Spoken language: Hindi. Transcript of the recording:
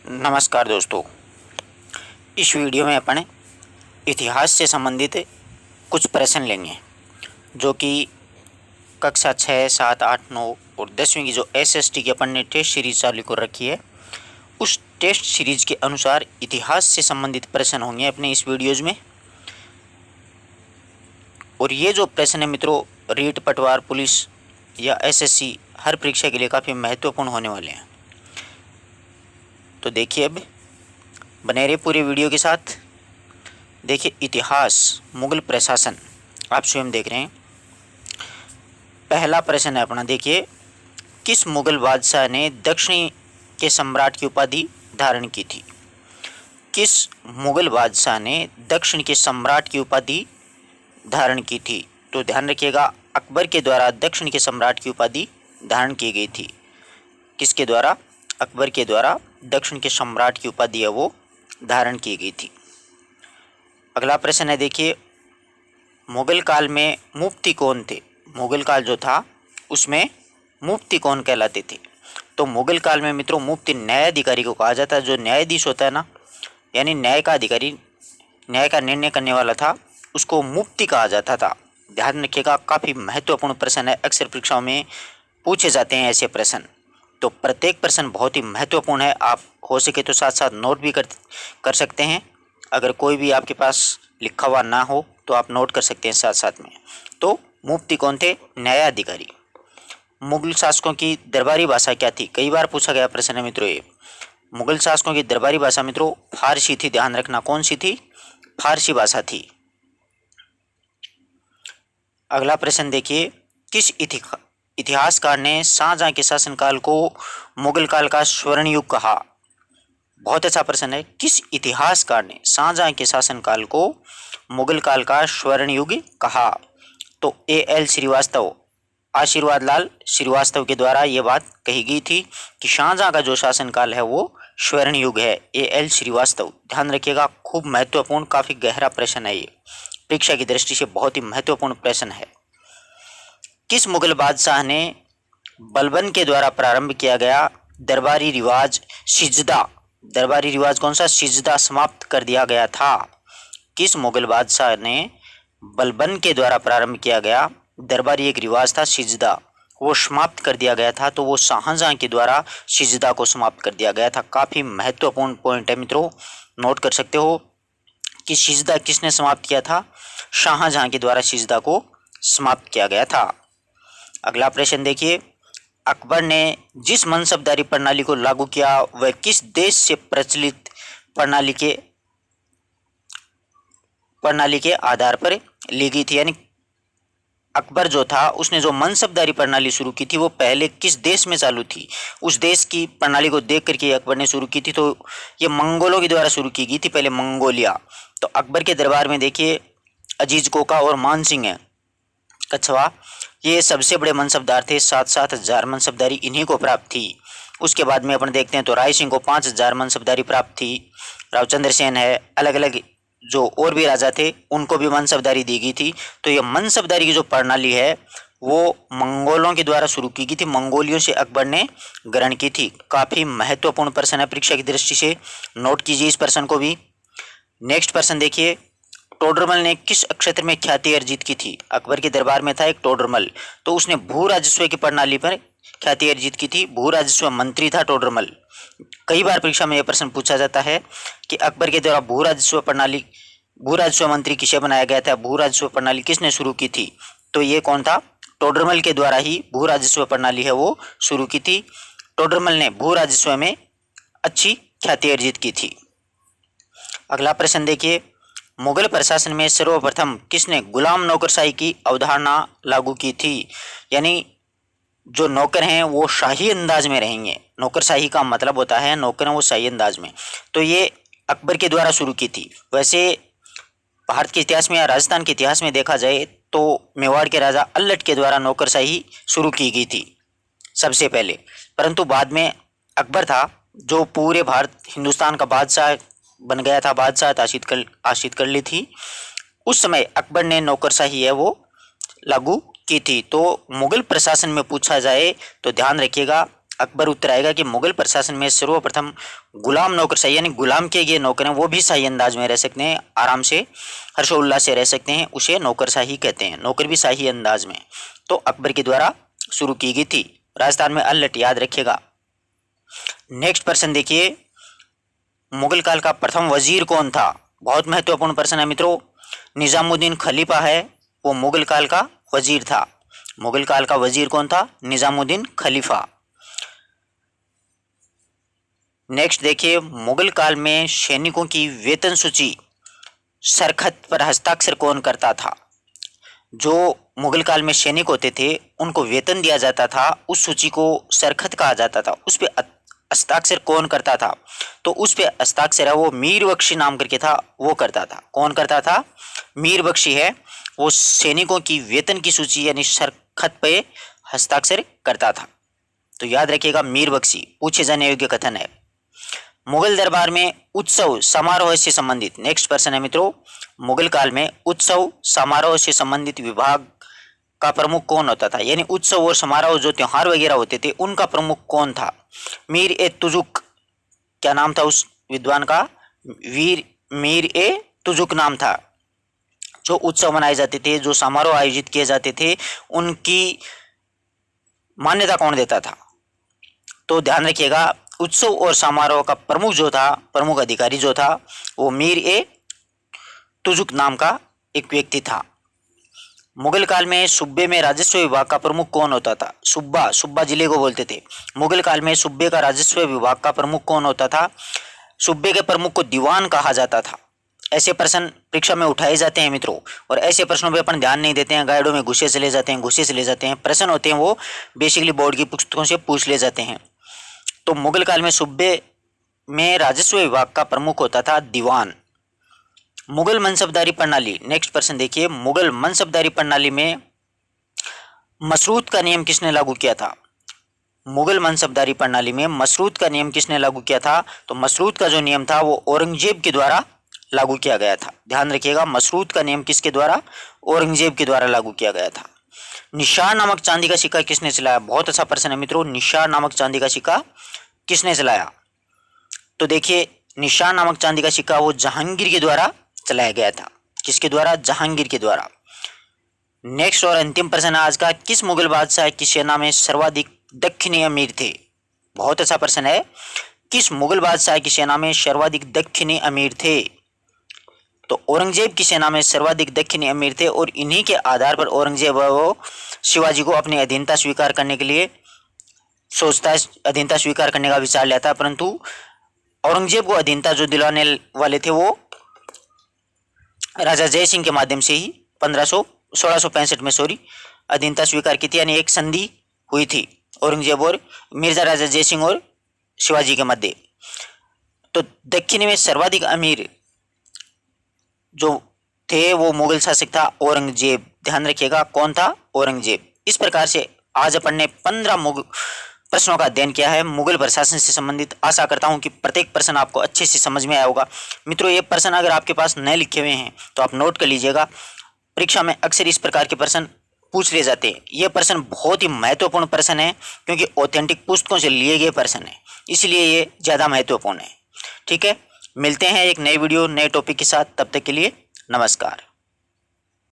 नमस्कार दोस्तों, इस वीडियो में अपन इतिहास से संबंधित कुछ प्रश्न लेंगे जो कि कक्षा 6, 7, 8, 9 और 10वीं की जो एसएसटी की अपन ने टेस्ट सीरीज चालू कर रखी है, उस टेस्ट सीरीज के अनुसार इतिहास से संबंधित प्रश्न होंगे अपने इस वीडियोज़ में। और ये जो प्रश्न है मित्रों, रीट, पटवार, पुलिस या एसएससी हर परीक्षा के लिए काफ़ी महत्वपूर्ण होने वाले हैं। तो देखिए, अब बने रहिए पूरे वीडियो के साथ। देखिए, इतिहास, मुगल प्रशासन, आप स्वयं देख रहे हैं। पहला प्रश्न है अपना, देखिए, किस मुगल बादशाह ने दक्षिणी के सम्राट की उपाधि धारण की थी? किस मुगल बादशाह ने दक्षिण के सम्राट की उपाधि धारण की थी? तो ध्यान रखिएगा, अकबर के द्वारा दक्षिण के सम्राट की उपाधि धारण की गई थी। किसके द्वारा? अकबर के द्वारा दक्षिण के सम्राट की उपाधि है वो धारण की गई थी। अगला प्रश्न है, देखिए, मुगल काल में मुफ्ती कौन थे? मुगल काल जो था उसमें मुफ्ती कौन कहलाते थे? तो मुगल काल में मित्रों मुफ्ती न्यायाधिकारी को कहा जाता है। जो न्यायाधीश होता है ना, यानी न्याय का अधिकारी, न्याय का निर्णय करने वाला था, उसको मुफ्ती कहा जाता था। ध्यान रखिएगा, काफ़ी महत्वपूर्ण प्रश्न है, अक्सर परीक्षाओं में पूछे जाते हैं ऐसे प्रश्न। तो प्रत्येक प्रश्न बहुत ही महत्वपूर्ण है। आप हो सके तो साथ साथ नोट भी कर सकते हैं। अगर कोई भी आपके पास लिखा हुआ ना हो तो आप नोट कर सकते हैं साथ साथ में। तो मुफ्ती कौन थे? न्यायाधिकारी। मुगल शासकों की दरबारी भाषा क्या थी? कई बार पूछा गया प्रश्न है मित्रों ये। मुगल शासकों की दरबारी भाषा मित्रों फारसी थी। ध्यान रखना, कौन सी थी? फारसी भाषा थी। अगला प्रश्न देखिए, किस इतिहासकार ने शाहजहां के शासनकाल को मुगल काल का स्वर्ण युग कहा? बहुत अच्छा प्रश्न है। किस इतिहासकार ने शाहजहां के शासनकाल को मुगल काल का स्वर्ण युग कहा? तो A.L. श्रीवास्तव, आशीर्वाद लाल श्रीवास्तव के द्वारा ये बात कही गई थी कि शाहजहां का जो शासनकाल है वो स्वर्ण युग है। A.L. श्रीवास्तव। ध्यान रखिएगा, खूब महत्वपूर्ण, काफी गहरा प्रश्न है ये, परीक्षा की दृष्टि से बहुत ही महत्वपूर्ण प्रश्न है। किस मुगल बादशाह ने बलबन के द्वारा प्रारंभ किया गया दरबारी रिवाज सिजदा, दरबारी रिवाज कौन सा? सिजदा समाप्त कर दिया गया था? किस मुगल बादशाह ने बलबन के द्वारा प्रारंभ किया गया दरबारी एक रिवाज था सिजदा, वो समाप्त कर दिया गया था? तो वो शाहजहां के द्वारा सिजदा को समाप्त कर दिया गया था। काफी महत्वपूर्ण पॉइंट है मित्रों, नोट कर सकते हो कि सिजदा किसने समाप्त किया था? शाहजहां के द्वारा सिजदा को समाप्त किया गया था। अगला प्रश्न देखिए, अकबर ने जिस मनसबदारी प्रणाली को लागू किया वह किस देश से प्रचलित प्रणाली के आधार पर ली गई थी? यानी अकबर जो था उसने जो मनसबदारी प्रणाली शुरू की थी वो पहले किस देश में चालू थी? उस देश की प्रणाली को देख करके अकबर ने शुरू की थी। तो ये मंगोलों के द्वारा शुरू की गई थी, पहले मंगोलिया। तो अकबर के दरबार में देखिए अजीज कोका और मान सिंह है कछवा, ये सबसे बड़े मनसबदार थे। 7,000 मनसबदारी इन्हीं को प्राप्त थी। उसके बाद में अपन देखते हैं तो राय सिंह को 5,000 मनसबदारी प्राप्त थी। रावचंद्र सेन है, अलग अलग जो और भी राजा थे उनको भी मनसबदारी दी गई थी। तो ये मनसबदारी की जो प्रणाली है वो मंगोलों के द्वारा शुरू की गई थी, मंगोलियों से अकबर ने ग्रहण की थी। काफी महत्वपूर्ण प्रश्न है परीक्षा की दृष्टि से, नोट कीजिए इस प्रश्न को भी। नेक्स्ट प्रश्न देखिए, टोडरमल ने किस क्षेत्र में ख्याति अर्जित की थी? अकबर के दरबार में था एक टोडरमल, तो उसने भू राजस्व की प्रणाली पर ख्याति अर्जित की थी। भू राजस्व मंत्री था टोडरमल। कई बार परीक्षा में यह प्रश्न पूछा जाता है कि अकबर के द्वारा भू राजस्व मंत्री किसे बनाया गया था? भू राजस्व प्रणाली किसने शुरू की थी? तो ये कौन था? टोडरमल के द्वारा ही भू राजस्व प्रणाली है वो शुरू की थी। टोडरमल ने भू राजस्व में अच्छी ख्याति अर्जित की थी। अगला प्रश्न देखिए, मुगल प्रशासन में सर्वप्रथम किसने गुलाम नौकरशाही की अवधारणा लागू की थी? यानी जो नौकर हैं वो शाही अंदाज में रहेंगे। नौकरशाही का मतलब होता है नौकर हैं वो शाही अंदाज में। तो ये अकबर के द्वारा शुरू की थी। वैसे भारत के इतिहास में या राजस्थान के इतिहास में देखा जाए तो मेवाड़ के राजा अल्लट के द्वारा नौकरशाही शुरू की गई थी सबसे पहले, परंतु बाद में अकबर था जो पूरे भारत हिंदुस्तान का बादशाह बन गया था, बादशाह आशित कर ली थी। उस समय अकबर ने नौकरशाही है वो लागू की थी। तो मुगल प्रशासन में पूछा जाए तो ध्यान रखिएगा, अकबर उत्तर आएगा कि मुगल प्रशासन में सर्वप्रथम गुलाम नौकरशाही यानी गुलाम के ये नौकर हैं वो भी शाही अंदाज में रह सकते हैं, आराम से हर्षोल्लास से रह सकते हैं, उसे नौकरशाही कहते हैं, नौकर भी शाही अंदाज में। तो अकबर के द्वारा शुरू की गई थी। राजस्थान में अल्लट याद रखिएगा। नेक्स्ट प्रश्न देखिए, मुगल काल का प्रथम वजीर कौन था? बहुत महत्वपूर्ण प्रश्न है मित्रों। निजामुद्दीन खलीफा है, वो मुगल काल का वजीर था। मुगल काल का वजीर कौन था? निजामुद्दीन खलीफा। नेक्स्ट देखिए, मुगल काल में सैनिकों की वेतन सूची सरखत पर हस्ताक्षर कौन करता था? जो मुगल काल में सैनिक होते थे उनको वेतन दिया जाता था, उस सूची को सरखत कहा जाता था, उस पे हस्ताक्षर कौन करता था? तो उस पे हस्ताक्षर है वो मीर बख्शी नाम करके था, वो करता था। कौन करता था? मीर बख्शी है, वो सैनिकों की वेतन की सूची यानी सरखत पे हस्ताक्षर करता था। तो याद रखिएगा मीर बख्शी, पूछे जाने योग्य कथन है। मुगल दरबार में उत्सव समारोह से संबंधित, नेक्स्ट प्रश्न है मित्रों, मुगल काल में उत्सव समारोह से संबंधित विभाग का प्रमुख कौन होता था? यानी उत्सव और समारोह जो त्योहार वगैरह होते थे उनका प्रमुख कौन था? मीर ए तुजुक, क्या नाम था उस विद्वान का? मीर ए तुजुक नाम था। जो उत्सव मनाए जाते थे, जो समारोह आयोजित किए जाते थे, उनकी मान्यता कौन देता था? तो ध्यान रखिएगा, उत्सव और समारोह का प्रमुख जो था, प्रमुख अधिकारी जो था, वो मीर ए तुजुक नाम का एक व्यक्ति था। मुगल काल में सूबे में राजस्व विभाग का प्रमुख कौन होता था? सूबा जिले को बोलते थे। मुगल काल में सूबे का राजस्व विभाग का प्रमुख कौन होता था? सूबे के प्रमुख को दीवान कहा जाता था। ऐसे प्रश्न परीक्षा में उठाए जाते हैं मित्रों, और ऐसे प्रश्नों पे अपन ध्यान नहीं देते हैं, गाइडों में घुसे चले जाते हैं। प्रश्न होते हैं वो बेसिकली बोर्ड की पुस्तकों से पूछ ले जाते हैं। तो मुगल काल में सूबे में राजस्व विभाग का प्रमुख होता था दीवान। मुगल मनसबदारी प्रणाली, नेक्स्ट प्रश्न देखिए, मुगल मनसबदारी प्रणाली में मशरूत का नियम किसने लागू किया था? मुगल मनसबदारी प्रणाली में मशरूत का नियम किसने लागू किया था? तो मशरूत का जो नियम था वो औरंगजेब के द्वारा लागू किया गया था। ध्यान रखिएगा, मशरूत का नियम किसके द्वारा? औरंगजेब के द्वारा लागू किया गया था। निशार नामक चांदी का सिक्का किसने चलाया? बहुत अच्छा प्रश्न है मित्रों, निशार नामक चांदी का सिक्का किसने चलाया? तो देखिए, निशार नामक चांदी का सिक्का वो जहांगीर के द्वारा चलाया गया था। किसके द्वारा? जहांगीर के द्वारा। नेक्स्ट और अंतिम प्रश्न आज का, किस मुगल बादशाह की सेना में सर्वाधिक दक्षिणी अमीर थे? बहुत अच्छा प्रश्न है, किस मुगल बादशाह की सेना में सर्वाधिक दक्षिणी अमीर थे? तो औरंगजेब की सेना में सर्वाधिक दक्षिणी अमीर थे, और इन्हीं के आधार पर औरंगजेब वो शिवाजी को अपनी अधीनता स्वीकार करने के लिए सोचता है, अधीनता स्वीकार करने का विचार लेता है, परंतु औरंगजेब को अधीनता जो दिलाने वाले थे वो राजा जय सिंह के माध्यम से ही 1665 में अधीनता स्वीकार की थी, यानी एक संधि हुई थी औरंगजेब और मिर्जा राजा जय सिंह और शिवाजी के मध्य। तो दक्षिण में सर्वाधिक अमीर जो थे वो मुगल शासक था औरंगजेब। ध्यान रखिएगा, कौन था? औरंगजेब। इस प्रकार से आज अपन ने 15 प्रश्नों का अध्ययन किया है मुगल प्रशासन से संबंधित। आशा करता हूं कि प्रत्येक प्रश्न आपको अच्छे से समझ में आया होगा। मित्रों, ये प्रश्न अगर आपके पास नए लिखे हुए हैं तो आप नोट कर लीजिएगा। परीक्षा में अक्सर इस प्रकार के प्रश्न पूछ लिए जाते हैं। ये प्रश्न बहुत ही महत्वपूर्ण प्रश्न है, क्योंकि ऑथेंटिक पुस्तकों से लिए गए प्रश्न है, इसलिए ये ज़्यादा महत्वपूर्ण है। ठीक है, मिलते हैं एक नई वीडियो नए टॉपिक के साथ। तब तक के लिए नमस्कार।